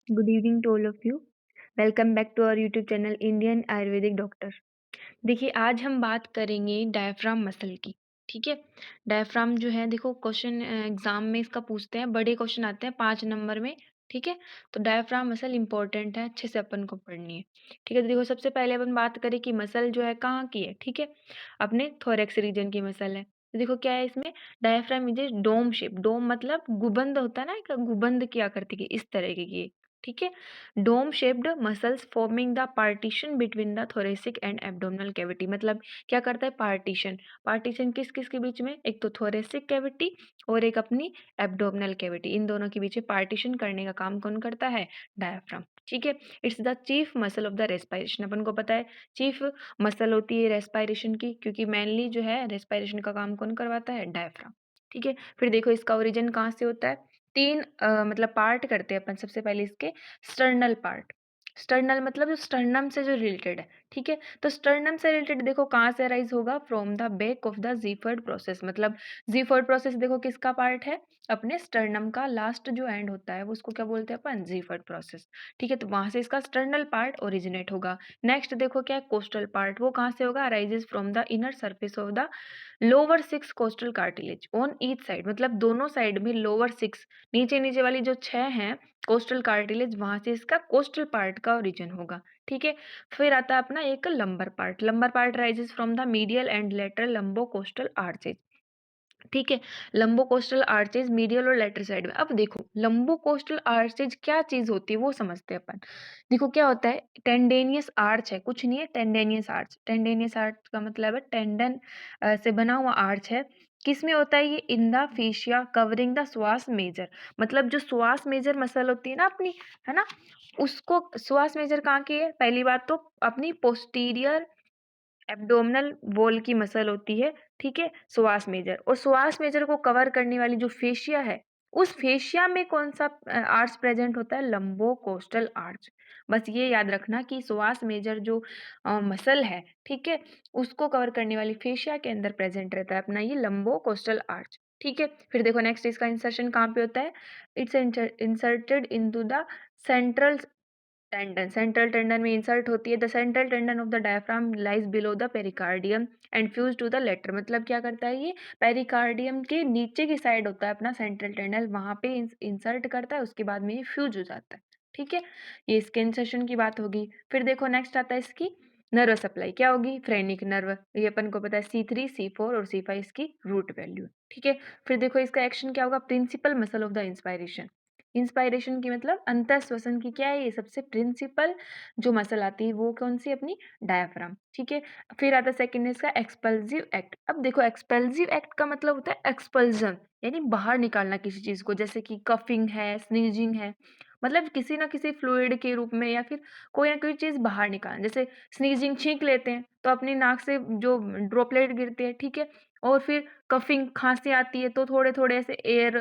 Good evening to all of you. Welcome back to our YouTube channel Indian Ayurvedic doctor. देखिए आज हम बात करेंगे डायफ्राम मसल की। ठीक है। डायफ्राम जो है देखो क्वेश्चन एग्जाम में इसका पूछते हैं, बड़े क्वेश्चन आते हैं 5 नंबर में। ठीक है। तो डायफ्राम मसल इंपॉर्टेंट है, अच्छे से अपन को पढ़नी है। ठीक है। तो देखो सबसे पहले अपन बात करें कि मसल जो है कहाँ की है। ठीक है। अपने थोरेक्स रीजन की मसल है। तो देखो क्या है इसमें, डायफ्राम इज डोम शेप। डोम मतलब गुबंद होता है ना, एक गुबंद की आकृति की, इस तरह की ये। ठीक है। Dome shaped muscles forming the partition between the thoracic and abdominal cavity. मतलब क्या करता है पार्टीशन। पार्टीशन किस किस के बीच में, एक तो थोरेसिक कैविटी और एक अपनी एब्डोमिनल कैविटी, इन दोनों के बीच में पार्टीशन करने का काम कौन करता है, डायफ्राम। ठीक है। It's the chief muscle of the respiration. अपन को पता है चीफ मसल होती है रेस्पिरेशन की, क्योंकि मेनली जो है रेस्पिरेशन का काम कौन करवाता है, डायफ्राम। ठीक है। फिर देखो इसका ओरिजिन कहाँ से होता है, तीन मतलब पार्ट करते हैं अपन। सबसे पहले इसके स्टर्नल पार्ट। स्टर्नल मतलब जो स्टर्नम से जो रिलेटेड है। ठीक है। तो स्टर्नम से रिलेटेड देखो कहाँ से अराइज होगा, from the back of the xiphoid process. मतलब जीफर्ड प्रोसेस देखो किसका पार्ट है, अपने स्टर्नम का लास्ट जो एंड होता है वो उसको क्या बोलते हैं अपन, जीफर्ड प्रोसेस। ठीक है। तो वहां से इसका स्टर्नल पार्ट ओरिजिनेट होगा। नेक्स्ट देखो क्या है, कोस्टल पार्ट। वो कहाँ से होगा, arises from the inner surface of the lower 6 costal cartilage on each side. मतलब दोनों साइड में लोअर 6, नीचे नीचे वाली जो 6 हैं कोस्टल कार्टिलेज, वहां से इसका कोस्टल पार्ट का ओरिजिन होगा। ठीक है। फिर आता है अपना एक lumbar part. Lumbar part rises from the medial and lateral लंबो कोस्टल आर्चेज। ठीक है। लंबो कोस्टल आर्चेज मीडियल और लेटरल साइड में। अब देखो लंबो कोस्टल आर्चेज क्या चीज होती है वो समझते हैं अपन। देखो क्या होता है, टेंडेनियस आर्च है, कुछ नहीं है, टेंडेनियस आर्च। टेंडेनियस आर्च का मतलब है टेंडन से बना हुआ आर्च है। किसमें होता है ये, in the fascia covering the श्वास मेजर। मतलब जो श्वास मेजर मसल होती है ना अपनी, है ना, उसको श्वास मेजर कहाँ की है, पहली बात तो अपनी पोस्टीरियर एब्डोमिनल वॉल की मसल होती है। ठीक है, श्वास मेजर। और श्वास मेजर को कवर करने वाली जो फेशिया है, उस फेशिया में कौन सा आर्च प्रेजेंट होता है, लंबो कोस्टल आर्च। बस ये याद रखना कि श्वास मेजर जो मसल है, ठीक है, उसको कवर करने वाली फेशिया के अंदर प्रेजेंट रहता है अपना ये लंबो कोस्टल आर्च। ठीक है। फिर देखो नेक्स्ट इसका इंसर्शन कहाँ पे होता है, it's inserted into the central tendon. Central tendon में इंसर्ट होती है। The central tendon of the diaphragm lies below the pericardium and fuse to the latter. मतलब क्या करता है ये, पेरिकार्डियम के नीचे की साइड होता है अपना सेंट्रल टेंडन, वहां पे इंसर्ट करता है, उसके बाद में ये फ्यूज हो जाता है। ठीक है। ये इसके इंसर्शन की बात होगी। फिर देखो नेक्स्ट आता है इसकी नर्व सप्लाई, क्या होगी, फ्रेनिक नर्व। ये अपन को पता है C3 C4 और C5 इसकी रूट वैल्यू। ठीक है। फिर देखो इसका एक्शन क्या होगा, principal muscle of the inspiration. Inspiration की मतलब अंतर श्वसन की क्या है, ये सबसे प्रिंसिपल जो मसल आती है वो कौन सी, अपनी डायफ्राम। ठीक है। फिर आता है सेकंड इसका एक्सपल्सिव एक्ट। अब देखो एक्सपल्सिव एक्ट का मतलब होता है एक्सपल्जन, यानी बाहर निकालना किसी चीज को, जैसे कि कफिंग है, स्नीजिंग है। मतलब किसी ना किसी फ्लूइड के रूप में या फिर कोई ना कोई चीज बाहर निकालना। जैसे स्नीजिंग, छींक लेते हैं तो अपनी नाक से जो ड्रॉपलेट गिरते हैं। ठीक है। और फिर कफिंग, खांसी आती है तो थोड़े थोड़े ऐसे एयर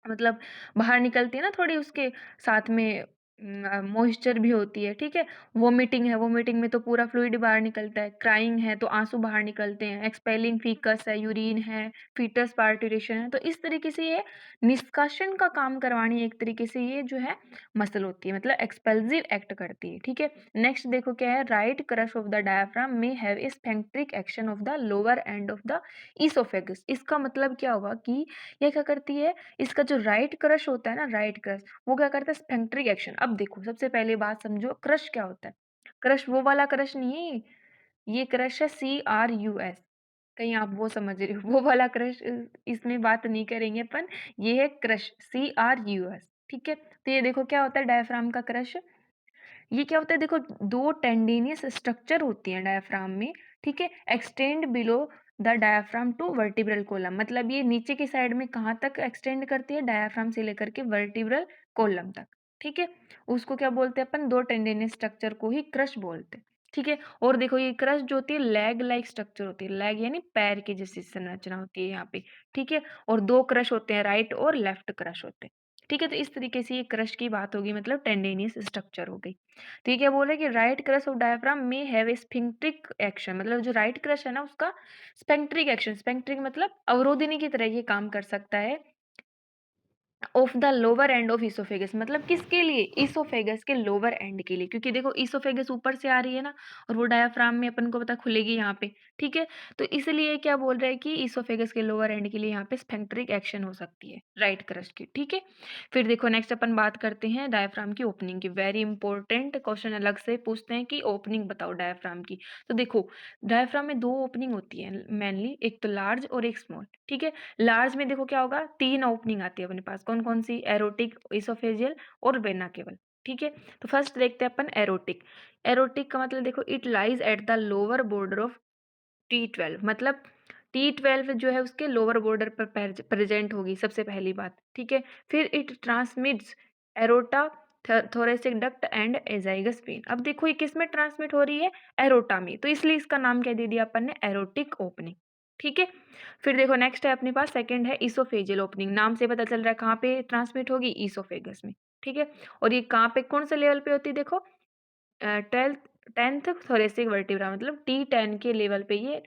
मतलब बाहर निकलती है ना थोड़ी, उसके साथ में मॉइस्चर भी होती है। ठीक है। वोमिटिंग है, वोमिटिंग में तो पूरा फ्लूइड बाहर निकलता है। क्राइंग है तो आंसू बाहर निकलते हैं। एक्सपेलिंग फीकस है, यूरिन है, फीटस पार्टुरेशन है। तो इस तरीके से ये निष्कासन का काम करवानी एक तरीके से ये जो है मसल होती है, मतलब एक्सपेल्सिव एक्ट करती है। ठीक है। नेक्स्ट देखो क्या है, right crus of the diaphragm में have a sphincteric action of the lower end of the oesophagus. इसका मतलब क्या होगा कि ये क्या करती है, इसका जो राइट क्रश होता है ना, राइट क्रश, वो क्या करता है, स्फिंक्टरिक एक्शन। अब देखो सबसे पहले बात समझो, क्रश क्या होता है। क्रश वो वाला क्रश नहीं है, ये क्रश है CRUS। कहीं आप वो समझ रहे हो, वो वाला क्रश इसमें बात नहीं करेंगे अपन। ये है क्रश CRUS। ठीक है। तो ये देखो क्या होता है डायफ्राम का क्रश। ये क्या होता है, देखो दो टेंडिनियस स्ट्रक्चर होती हैं डायफ्राम में। ठीक है। Extend below the diaphragm to vertebral column. मतलब ये नीचे की साइड में कहाँ तक एक्सटेंड करती है, डायफ्राम से लेकर के वर्टिब्रल कोलम तक। ठीक है। उसको क्या बोलते हैं अपन, दो टेंडिनियस स्ट्रक्चर को ही क्रश बोलते हैं। ठीक है। और देखो ये क्रश जो होती है लेग लाइक स्ट्रक्चर होती है, लेग यानी पैर की जैसी संरचना होती है यहाँ पे। ठीक है। और दो क्रश होते हैं, राइट और लेफ्ट क्रश होते हैं। ठीक है। तो इस तरीके से ये क्रश की बात होगी, मतलब टेंडेनियस स्ट्रक्चर हो गई। तो ये क्या बोल रहा है कि राइट क्रश ऑफ डायफ्राम में हैव ए स्फिंक्ट्रिक एक्शन। मतलब जो राइट क्रश है ना उसका स्फिंक्ट्रिक एक्शन, स्फिंक्ट्रिक मतलब अवरोधिनी की तरह ये काम कर सकता है। Of the lower end of oesophagus, मतलब किसके लिए? इसोफेगस के लोअर एंड के लिए, क्योंकि देखो इसोफेगस ऊपर से आ रही है ना, और वो डायाफ्राम में अपन को पता खुलेगी यहाँ पे, ठीक है? तो इसलिए क्या बोल रहा है कि इसोफेगस के लोअर एंड के लिए यहाँ पे स्फिंक्टरिक एक्शन हो सकती है राइट क्रस्ट की, ठीक है? फिर देखो नेक्स्ट अपन बात करते हैं डायाफ्राम की ओपनिंग की। वेरी इंपॉर्टेंट क्वेश्चन अलग से पूछते हैं कि ओपनिंग बताओ डायाफ्राम की। तो देखो डायाफ्राम में दो ओपनिंग होती है मेनली, एक तो लार्ज और एक स्मॉल, ठीक है? लार्ज में देखो क्या होगा, 3 ओपनिंग आती है अपने पास, कौन-कौन सी? एरोटिक, एसोफेजियल और वेना केवल, ठीक है? तो फर्स्ट देखते हैं अपन एरोटिक। एरोटिक का मतलब देखो it lies at the lower border of T12, मतलब T12 जो है उसके लोअर बॉर्डर पर प्रेजेंट होगी सबसे पहली बात, ठीक है? फिर it transmits aorta, thoracic duct and azygos when. अब देखो ये किस में ट्रांसमिट हो रही है? एरोटा में, तो इसलिए इसका नाम क्या दे दिया अपन ने? एरोटिक ओपनिंग, ठीक है? फिर देखो नेक्स्ट है अपने पास सेकंड है इसोफेजियल ओपनिंग। नाम से पता चल रहा है कहाँ पे ट्रांसमिट होगी? इसोफेगस में, ठीक है? और ये कहाँ पे कौन से लेवल पे होती है देखो? 12th 10th थोरेसिक वर्टिब्रा, मतलब T10 के लेवल पे ये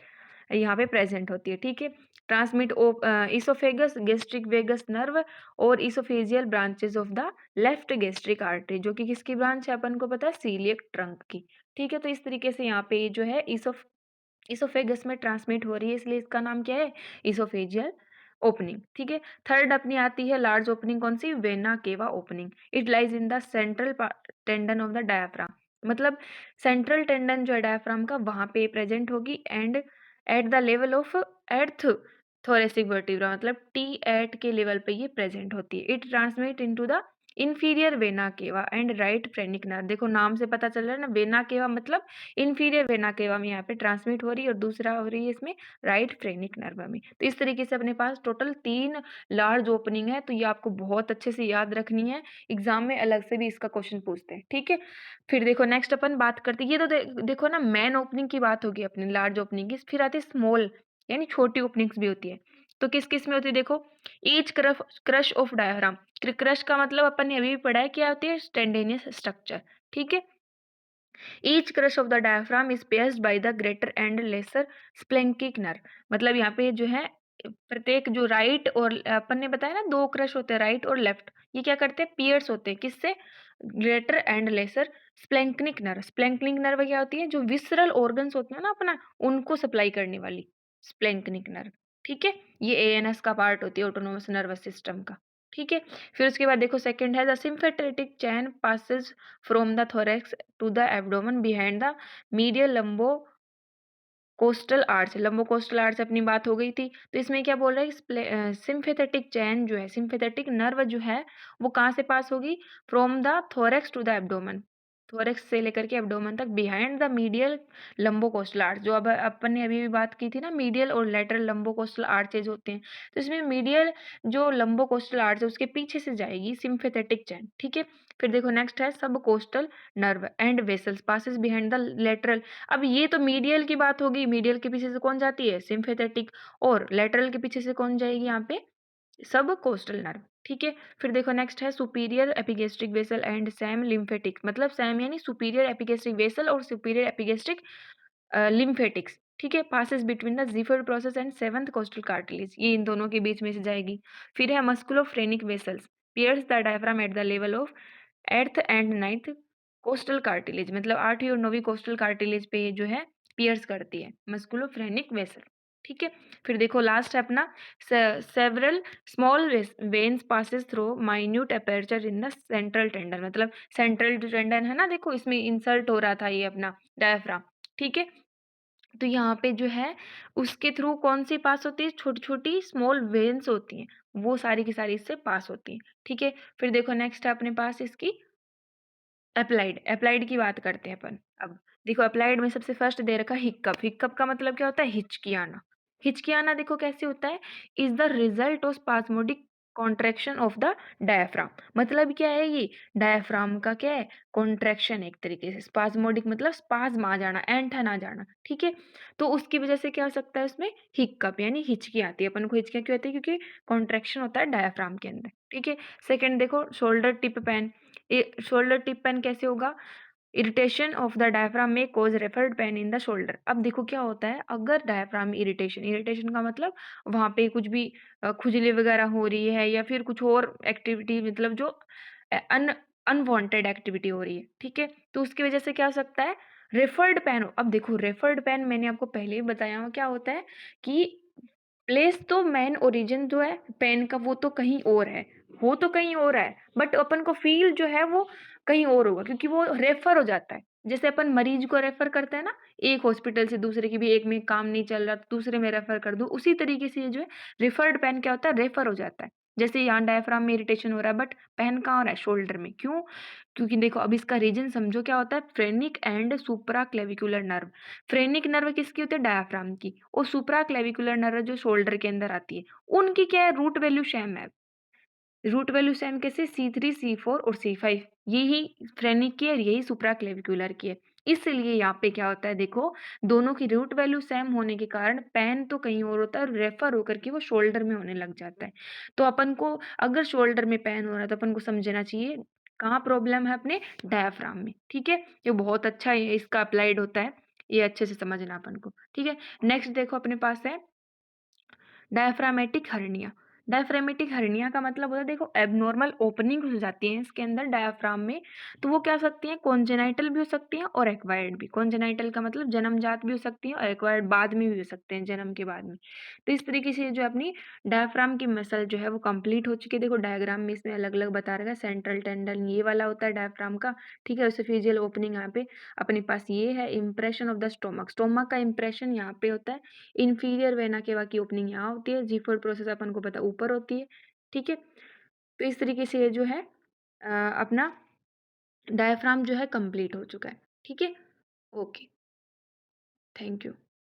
यहाँ पे प्रेजेंट होती है, ठीक है? Transmit oesophagus, gastric vagus nerve और oesophageal branches of the left gastric artery, जो कि किसकी ब्रांच है अपन को पता है? सीलिएक ट्रंक की, ठीक है? तो इस तरीके से यहाँ पे जो है इसोफेगस में ट्रांसमिट हो रही है, इसलिए इसका नाम क्या है? इसोफेजियल ओपनिंग, ठीक है? थर्ड अपनी आती है लार्ज ओपनिंग, कौन सी? Vena cava opening. It lies in the central tendon of the diaphragm, मतलब सेंट्रल टेंडन जो है डायाफ्राम का वहां पे प्रेजेंट होगी and at the level of eighth thoracic vertebra, मतलब T8 के लेवल पे ये प्रेजेंट होती है। It transmit into the inferior vena cava and right phrenic nerve. देखो नाम से पता चल रहा है ना, वेना केवा मतलब इंफीरियर वेना केवा में यहाँ पे ट्रांसमिट हो रही है और दूसरा हो रही है इसमें राइट फ्रेनिक नर्व में। तो इस तरीके से अपने पास टोटल 3 लार्ज ओपनिंग है, तो ये आपको बहुत अच्छे से याद रखनी है, एग्जाम में अलग से भी इसका क्वेश्चन पूछते हैं, ठीक है? फिर देखो नेक्स्ट अपन बात करते हैं, ये तो देखो ना मेन ओपनिंग की बात होगी अपनी, लार्ज ओपनिंग की। फिर आती है स्मॉल, यानी छोटी ओपनिंग्स भी होती है। तो किस किस में होती है देखो? Each crus of diagram. Crush का मतलब अपन ने अभी भी पढ़ा है, क्या होती है? स्टेंडेनियस स्ट्रक्चर, ठीक है? Each crus of the diaphragm is pierced by the greater and lesser splanchnic nerve, मतलब यहाँ पे जो है प्रत्येक जो राइट और अपन ने बताया ना 2 क्रश होते हैं राइट और लेफ्ट, ये क्या करते हैं? पियर्स होते हैं किससे? Greater and lesser splanchnic nerve. Splanchnic nerve क्या होती है? जो विसरल ऑर्गन्स होते हैं ना अपना, उनको सप्लाई करने वाली स्प्लेंक्निक नर्व, ठीक है? ये एएनएस का पार्ट होती है, ऑटोनोमस नर्वस सिस्टम का, ठीक है? फिर उसके बाद देखो सेकंड है the sympathetic chain passes from the thorax to the abdomen behind the medial costal arch. Lumbocostal arch अपनी बात हो गई थी, तो इसमें क्या बोल रहा है? सिम्फेथेटिक चैन जो है, सिम्फेथेटिक नर्व जो है वो कहाँ से पास होगी? From the thorax to the abdomen, thorax से लेकर के एब्डोमेन तक behind the medial lumbocostal arch, जो अब अपन ने अभी भी बात की थी ना, मीडियल और लेटरल लंबोकोस्टल आर्चेज होते हैं। तो इसमें मीडियल जो लंबोकोस्टल आर्च है उसके पीछे से जाएगी सिम्फेथेटिक चैन, ठीक है? फिर देखो नेक्स्ट है सब coastal nerve and vessels passes behind the lateral. अब ये तो मीडियल की बात होगी, मीडियल के पीछे से कौन जाती है? सिम्फेथेटिक। और लेटरल के पीछे से कौन जाएगी यहाँ पे? सब कोस्टल नर्व, ठीक है? फिर देखो नेक्स्ट है superior epigastric vessel and same lymphatic, मतलब सैम यानी सुपीरियर एपिगेस्ट्रिक वेसल और सुपीरियर एपिगेस्ट्रिक लिम्फेटिक्स, ठीक है? Passes between the xiphoid process and seventh costal cartilage, ये इन दोनों के बीच में से जाएगी। फिर है musculophrenic vessels pierce the diaphragm at the level of 8th and 9th costal cartilage, मतलब 8वीं और 9वीं कोस्टल कार्टिलेज पे ये जो है पियर्स करती है मस्कुलोफ्रेनिक वेसल, ठीक है? फिर देखो लास्ट है अपना several small veins passes through minute aperture in the central tendon, मतलब सेंट्रल जो टेंडन है ना, देखो इसमें इंसर्ट हो रहा था ये अपना डायफ्राम, ठीक है? तो यहाँ पे जो है उसके थ्रू कौन-सी पास होती है? छोटी-छोटी स्मॉल वेन्स होती हैं, वो सारी की सारी इससे पास होती हैं, ठीक है? फिर देखो नेक्स्ट है अपने पास इसकी एप्लाइड की बात करते हैं अपन। अब देखो एप्लाइड में सबसे फर्स्ट दे रखा है हिक्कप। हिक्कप का मतलब क्या होता है? हिचकी आना। हिचकी आना देखो कैसे होता है? Is the result of spasmodic contraction of the diaphragm, मतलब क्या है ये? डायफ्राम का क्या है? कॉन्ट्रैक्शन एक तरीके से। स्पाज़्मोडिक मतलब स्पाज़्म आ जाना, ऐंठन आ जाना, ठीक है? तो उसकी वजह से क्या हो सकता है उसमें? हिक्कप यानी हिचकी आती है। अपन को हिचकियाँ क्यों आती है? क्योंकि कॉन्ट्रैक्शन होता है डायफ्राम के अंदर, ठीक है? सेकंड देखो shoulder tip pain. Shoulder tip pain कैसे होगा? Irritation of the diaphragm may cause referred pain in the shoulder. अब देखो क्या होता है, अगर डायफ्राम इरिटेशन, इरिटेशन का मतलब वहाँ पे कुछ भी खुजली वगैरह हो रही है या फिर कुछ और एक्टिविटी, मतलब जो अन अनवांटेड एक्टिविटी हो रही है, ठीक है? तो उसकी वजह से क्या हो सकता है, रेफर्ड पेन हो। अब देखो रेफर्ड पेन मैंने आपको पहले ही बताया हो क्या होता है कि प्लेस तो मेन ओरिजिन जो है पेन का वो तो कहीं और है, हो तो कहीं और है, बट अपन को फील जो है वो कहीं और होगा क्योंकि वो रेफर हो जाता है। जैसे अपन मरीज को रेफर करते हैं ना, एक हॉस्पिटल से दूसरे की, भी एक में काम नहीं चल रहा तो दूसरे में रेफर कर दूं, उसी तरीके से ये जो है रिफर्ड पेन क्या होता है, रेफर हो जाता है। जैसे यहाँ डायफ्राम में इरिटेशन हो रहा है बट पेन कहाँ हो रहा है, शोल्डर में। क्यों? क्योंकि देखो अब इसका रीजन समझो क्या होता है, phrenic and supra clavicular nerve. Phrenic nerve किसकी होती है, डायफ्राम की, और सुप्रा क्लेविकुलर नर्व जो शोल्डर के अंदर आती है, उनकी क्या है, रूट वैल्यू सेम है। रूट वैल्यू सेम कैसे, C3 C4 और C5, यही फ्रेनिक की है और यही सुप्रा क्लेविकुलर की है। इसलिए यहाँ पे क्या होता है, देखो दोनों की रूट वैल्यू सेम होने के कारण पेन तो कहीं और होता है और रेफर होकर के वो शोल्डर में होने लग जाता है। तो अपन को अगर शोल्डर में पेन हो रहा है तो अपन को समझना चाहिए कहाँ प्रॉब्लम है, अपने डायफ्राम में, ठीक है? ये बहुत अच्छा है, इसका अप्लाइड होता है, ये अच्छे से समझना अपन को, ठीक है? नेक्स्ट देखो अपने पास है डायफ्रामेटिक हर्निया। डायफ्रामेटिक हर्निया का मतलब होता है, देखो एबनॉर्मल ओपनिंग हो जाती है इसके अंदर डायफ्राम में, तो वो क्या हो सकती है, कॉन्जेनाइटल भी हो सकती है और एक्वायर्ड भी। कॉन्जेनाइटल का मतलब जन्मजात भी हो सकती है और एक्वायर्ड बाद में भी हो सकते हैं, जन्म के बाद में। तो इस तरीके से जो अपनी डायफ्राम की मसल जो है वो कंप्लीट हो चुकी है। देखो डायग्राम में इसमें अलग अलग बता रखा है, सेंट्रल टेंडन ये वाला होता है डायफ्राम का, ठीक है? उससे फिजियल ओपनिंग यहाँ पे अपने पास ये है। Impression of the stomach, stomach का इंप्रेशन यहाँ पे होता है। इंफीरियर वेना केवा की ओपनिंग यहाँ होती है, जी4 प्रोसेस अपन को पता ऊपर होती है, ठीक है? तो इस तरीके से ये जो है अपना डायफ्राम जो है कंप्लीट हो चुका है, ठीक है? Okay, thank you.